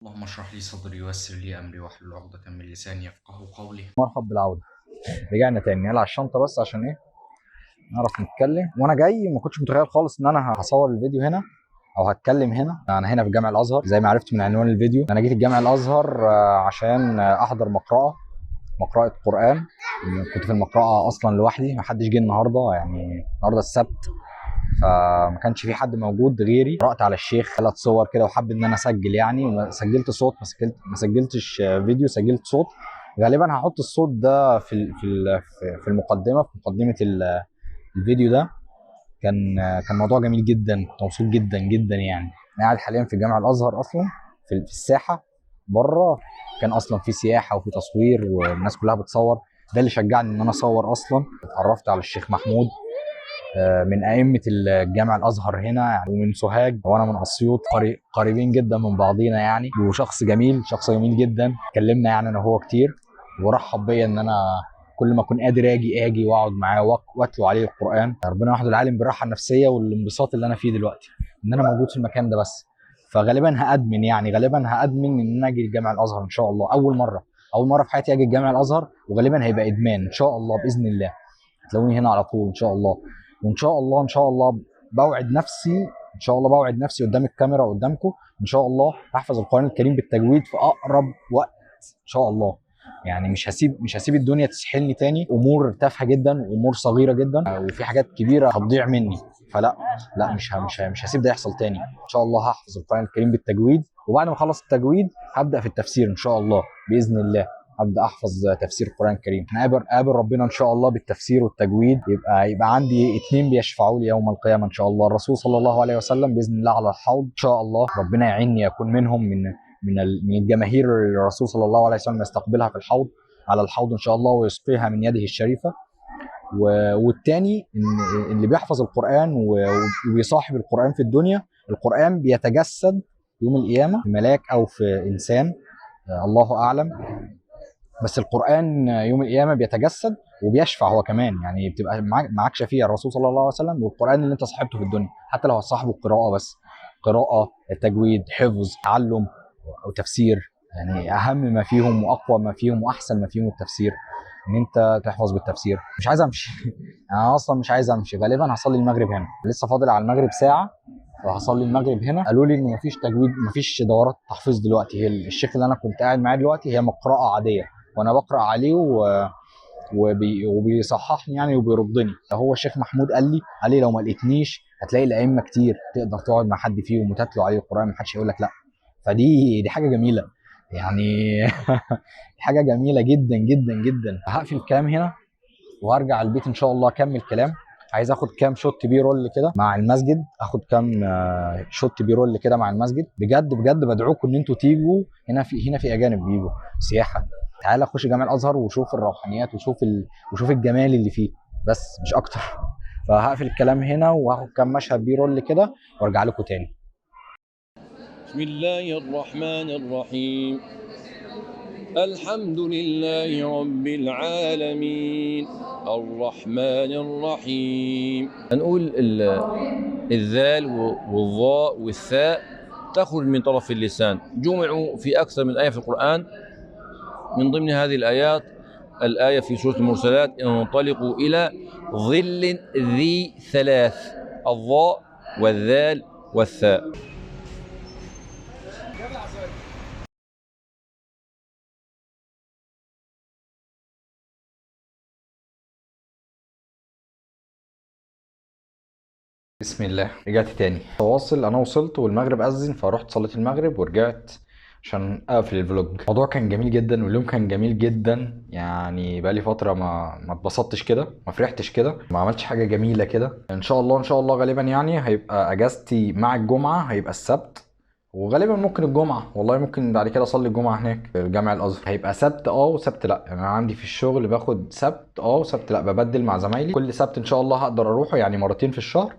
اللهم اشرح لي صدري ويسر لي امري واحلل عقدة من لساني يفقهوا قولي. مرحب بالعودة. رجعنا تاني نقلع الشنطة بس عشان ايه نعرف نتكلم. وانا جاي ما كنتش متخيل خالص ان انا هصور الفيديو هنا او هتكلم هنا. انا هنا في جامع الازهر زي ما عرفت من عنوان الفيديو. انا جيت الجامع الازهر عشان احضر مقرأة قرآن. كنت في المقرأة اصلا لوحدي، ما حدش جه النهارده، يعني النهارده السبت، فما كانش في حد موجود غيري. قرأت على الشيخ 3 صور كده وحب ان انا اسجل، يعني سجلت صوت، ما سجلتش فيديو، سجلت صوت. غالبا هحط الصوت ده في المقدمه، في مقدمه الفيديو ده. كان موضوع جميل جدا، كنت مبسوط جدا جدا. يعني انا قاعد حاليا في جامع الازهر اصلا، في الساحه بره. كان اصلا في سياحه وفي تصوير والناس كلها بتصور. ده اللي شجعني ان انا اصور اصلا. اتعرفت على الشيخ محمود من ائمه الجامع الازهر هنا، يعني ومن سوهاج وانا من اسيوط، قريبين جدا من بعضينا يعني. وشخص جميل، شخص جميل جدا. اتكلمنا يعني انا وهو كتير، ورحب بيا ان انا كل ما اكون قادر اجي واقعد معاه واتلو عليه القران. ربنا وحده العالم بالراحه النفسيه والانبساط اللي انا فيه دلوقتي ان انا موجود في المكان ده. بس فغالبا هادمن، يعني غالبا هادمن ان انا اجي الجامع الازهر ان شاء الله. اول مره في حياتي اجي الجامع الازهر، وغالبا هيبقى ادمان ان شاء الله باذن الله. هتلاقوني هنا على طول ان شاء الله. وان شاء الله ان شاء الله بوعد نفسي، ان شاء الله بوعد نفسي قدام الكاميرا قدامكم ان شاء الله هحفظ القران الكريم بالتجويد في اقرب وقت ان شاء الله. يعني مش هسيب الدنيا تسحلني تاني. امور تافهه جدا وامور صغيره جدا وفي حاجات كبيره هتضيع مني. فلا، لا، مش هسيب ده يحصل تاني. ان شاء الله هحفظ القران الكريم بالتجويد، وبعد ما اخلص التجويد هبدا في التفسير ان شاء الله باذن الله. ابدا احفظ تفسير القران الكريم. قابل ربنا ان شاء الله بالتفسير والتجويد. يبقى عندي 2 بيشفعوا لي يوم القيامه ان شاء الله. الرسول صلى الله عليه وسلم باذن الله على الحوض ان شاء الله. ربنا يعيني اكون منهم، من الجماهير اللي الرسول صلى الله عليه وسلم يستقبلها في الحوض، على الحوض ان شاء الله، ويسقيها من يده الشريفه. والتاني ان اللي بيحفظ القران وبيصاحب القران في الدنيا، القران بيتجسد يوم القيامه في ملاك او في انسان، الله اعلم. بس القرآن يوم القيامة بيتجسد وبيشفع هو كمان. يعني بتبقى معاك شفيع الرسول صلى الله عليه وسلم والقرآن اللي انت صاحبته في الدنيا، حتى لو صاحبه قراءة بس. قراءة، تجويد، حفظ، تعلم أو تفسير. يعني أهم ما فيهم وأقوى ما فيهم وأحسن ما فيهم التفسير. إن أنت تحفظ بالتفسير. مش عايز أمشي أنا أصلا مش عايز أمشي. غالبا هصلي المغرب هنا، لسه فاضل على المغرب ساعة، فهصلي المغرب هنا. قالوا لي ان مفيش تجويد، مفيش دورات تحفيظ دلوقتي. هي الشيخ اللي انا كنت قاعد معاه دلوقتي هي مقرأة عادية، وانا بقرا عليه وبيصححني يعني وبيردني. هو الشيخ محمود قال لي لو ما لقيتنيش هتلاقي الائمه كتير تقدر تقعد مع حد فيهم وتتلو عليه القران، ما حدش هيقول لك لا. فدي حاجه جميله يعني. حاجه جميله جدا جدا جدا. هقفل الكلام هنا وهرجع البيت ان شاء الله اكمل كلام. عايز اخد كام شوت بي رول كده مع المسجد، اخد كام شوت بي رول كده مع المسجد. بجد بجد بدعوكم ان انتوا تيجوا هنا في اجانب بيجوا سياحه. تعالى خش جامع الازهر وشوف الروحانيات وشوف الجمال اللي فيه، بس مش اكتر. فهقفل الكلام هنا وهاخد كام مشهد بي رول كده وارجع لكم تاني. بسم الله الرحمن الرحيم. الحمد لله رب العالمين الرحمن الرحيم. هنقول الذال والظاء والثاء تخرج من طرف اللسان، جمعوا في أكثر من آية في القرآن. من ضمن هذه الآيات الآية في سورة المرسلات: انطلقوا إلى ظل ذي ثلاث، الظاء والذال والثاء. بسم الله. رجعت تاني واصل. انا وصلت والمغرب اذن، فرحت صليت المغرب ورجعت عشان اقفل الفلوج. الموضوع كان جميل جدا واليوم كان جميل جدا. يعني بقالي فتره ما اتبسطتش كده، ما فرحتش كده، ما عملتش حاجه جميله كده. ان شاء الله ان شاء الله غالبا يعني هيبقى اجازتي مع الجمعه هيبقى السبت، وغالبا ممكن الجمعه. والله ممكن بعد كده اصلي الجمعه هناك في الجامع الازهر. هيبقى سبت وسبت لا. يعني انا عندي في الشغل باخد سبت وسبت لا، ببدل مع زمايلي. كل سبت ان شاء الله هقدر اروحه، يعني مرتين في الشهر.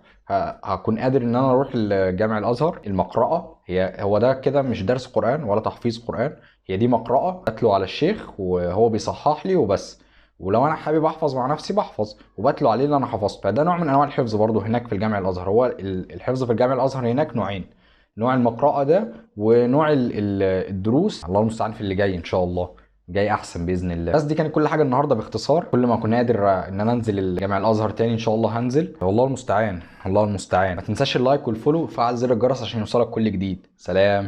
هكون قادر ان انا اروح الجامع الازهر. المقرأة هو ده كده مش درس قرآن ولا تحفيظ قرآن، هي دي مقرأة بتلو على الشيخ وهو بيصحح لي وبس. ولو انا حابب احفظ مع نفسي بحفظ وبتلو عليه اللي انا حفظته. فده نوع من انواع الحفظ برضه هناك في الجامع الازهر. هو الحفظ في الجامع الازهر هناك نوعين: نوع المقرأة ده ونوع الدروس. الله المستعان في اللي جاي ان شاء الله، جاي احسن باذن الله. بس دي كانت كل حاجه النهارده باختصار. كل ما اكون قادر ان انا انزل الجامع الازهر تاني ان شاء الله هنزل. والله المستعان، الله المستعان. ما تنساش اللايك والفولو وفعل زر الجرس عشان يوصلك كل جديد. سلام.